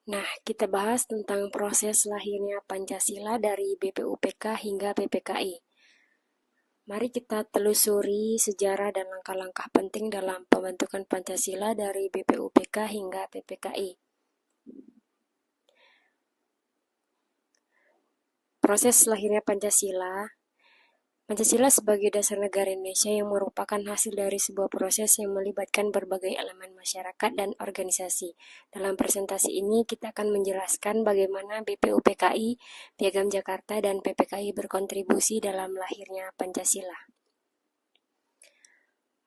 Nah, kita bahas tentang proses lahirnya Pancasila dari BPUPK hingga PPKI. Mari kita telusuri sejarah dan langkah-langkah penting dalam pembentukan Pancasila dari BPUPK hingga PPKI. Proses lahirnya Pancasila sebagai dasar negara Indonesia yang merupakan hasil dari sebuah proses yang melibatkan berbagai elemen masyarakat dan organisasi. Dalam presentasi ini kita akan menjelaskan bagaimana BPUPKI, Piagam Jakarta, dan PPKI berkontribusi dalam lahirnya Pancasila.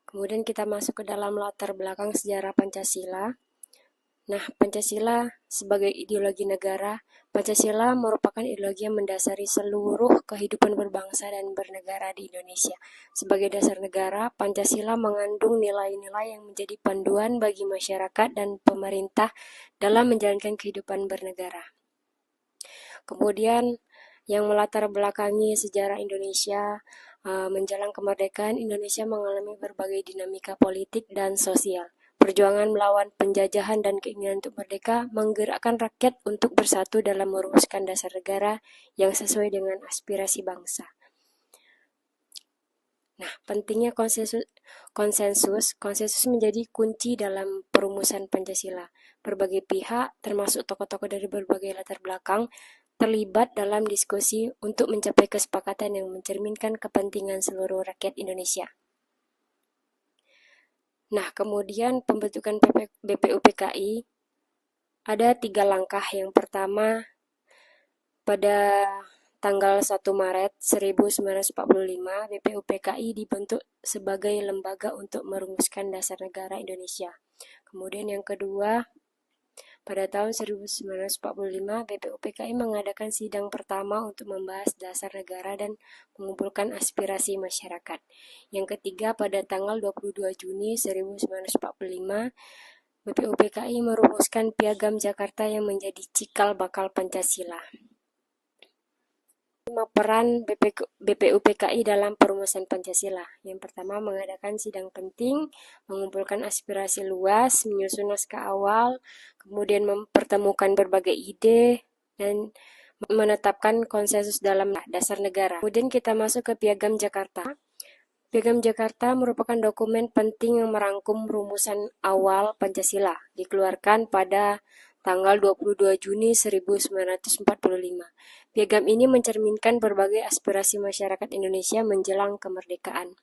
Kemudian kita masuk ke dalam latar belakang sejarah Pancasila. Nah, Pancasila sebagai ideologi negara, Pancasila merupakan ideologi yang mendasari seluruh kehidupan berbangsa dan bernegara di Indonesia. Sebagai dasar negara, Pancasila mengandung nilai-nilai yang menjadi panduan bagi masyarakat dan pemerintah dalam menjalankan kehidupan bernegara. Kemudian, yang melatar belakangi sejarah Indonesia, menjelang kemerdekaan, Indonesia mengalami berbagai dinamika politik dan sosial. Perjuangan melawan penjajahan dan keinginan untuk merdeka menggerakkan rakyat untuk bersatu dalam merumuskan dasar negara yang sesuai dengan aspirasi bangsa. Nah, pentingnya konsensus menjadi kunci dalam perumusan Pancasila. Berbagai pihak, termasuk tokoh-tokoh dari berbagai latar belakang, terlibat dalam diskusi untuk mencapai kesepakatan yang mencerminkan kepentingan seluruh rakyat Indonesia. Nah, kemudian pembentukan BPUPKI ada 3 langkah. Yang pertama, pada tanggal 1 Maret 1945, BPUPKI dibentuk sebagai lembaga untuk merumuskan dasar negara Indonesia. Kemudian yang kedua, pada tahun 1945, BPUPKI mengadakan sidang pertama untuk membahas dasar negara dan mengumpulkan aspirasi masyarakat. Yang ketiga, pada tanggal 22 Juni 1945, BPUPKI merumuskan Piagam Jakarta yang menjadi cikal bakal Pancasila. Peran BPUPKI dalam perumusan Pancasila. Yang pertama, mengadakan sidang penting, mengumpulkan aspirasi luas, menyusun naskah awal, kemudian mempertemukan berbagai ide, dan menetapkan konsensus dalam dasar negara. Kemudian kita masuk ke Piagam Jakarta. Piagam Jakarta merupakan dokumen penting yang merangkum rumusan awal Pancasila, dikeluarkan pada tanggal 22 Juni 1945. Piagam ini mencerminkan berbagai aspirasi masyarakat Indonesia menjelang kemerdekaan.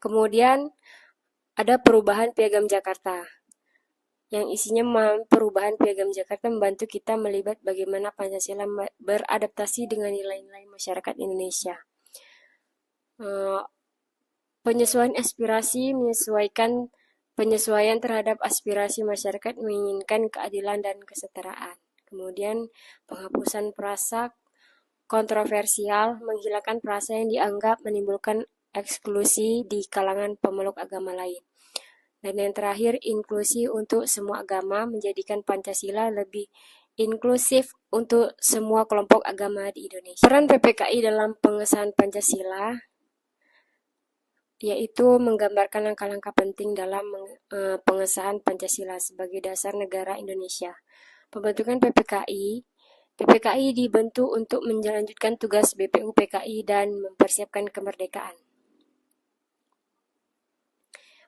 Kemudian ada perubahan Piagam Jakarta, yang isinya perubahan Piagam Jakarta membantu kita melihat bagaimana Pancasila beradaptasi dengan nilai-nilai masyarakat Indonesia. Penyesuaian aspirasi penyesuaian terhadap aspirasi masyarakat menginginkan keadilan dan kesetaraan. Kemudian penghapusan frasa kontroversial, menghilangkan frasa yang dianggap menimbulkan eksklusi di kalangan pemeluk agama lain. Dan yang terakhir, inklusi untuk semua agama, menjadikan Pancasila lebih inklusif untuk semua kelompok agama di Indonesia. Peran PPKI dalam pengesahan Pancasila yaitu menggambarkan langkah-langkah penting dalam pengesahan Pancasila sebagai dasar negara Indonesia. Pembentukan PPKI dibentuk untuk menjalankan tugas BPUPKI dan mempersiapkan kemerdekaan.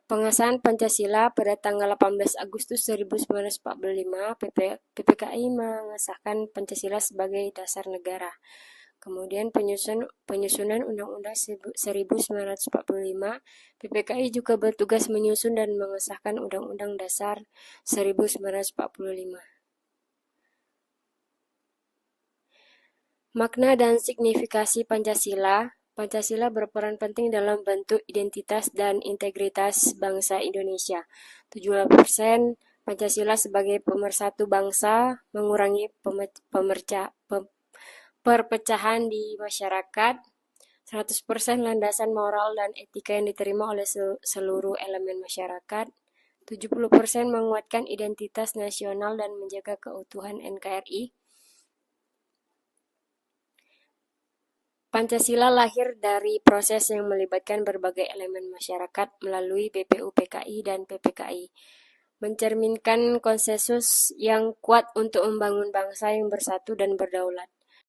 Pengesahan Pancasila pada tanggal 18 Agustus 1945, PPKI mengesahkan Pancasila sebagai dasar negara. Kemudian penyusunan Undang-Undang 1945, PPKI juga bertugas menyusun dan mengesahkan Undang-Undang Dasar 1945. Makna dan signifikasi Pancasila. Pancasila berperan penting dalam bentuk identitas dan integritas bangsa Indonesia. 70% Pancasila sebagai pemersatu bangsa, mengurangi perpecahan di masyarakat, 100% landasan moral dan etika yang diterima oleh seluruh elemen masyarakat, 70% menguatkan identitas nasional dan menjaga keutuhan NKRI. Pancasila lahir dari proses yang melibatkan berbagai elemen masyarakat melalui BPUPKI dan PPKI. mencerminkan konsensus yang kuat untuk membangun bangsa yang bersatu dan berdaulat.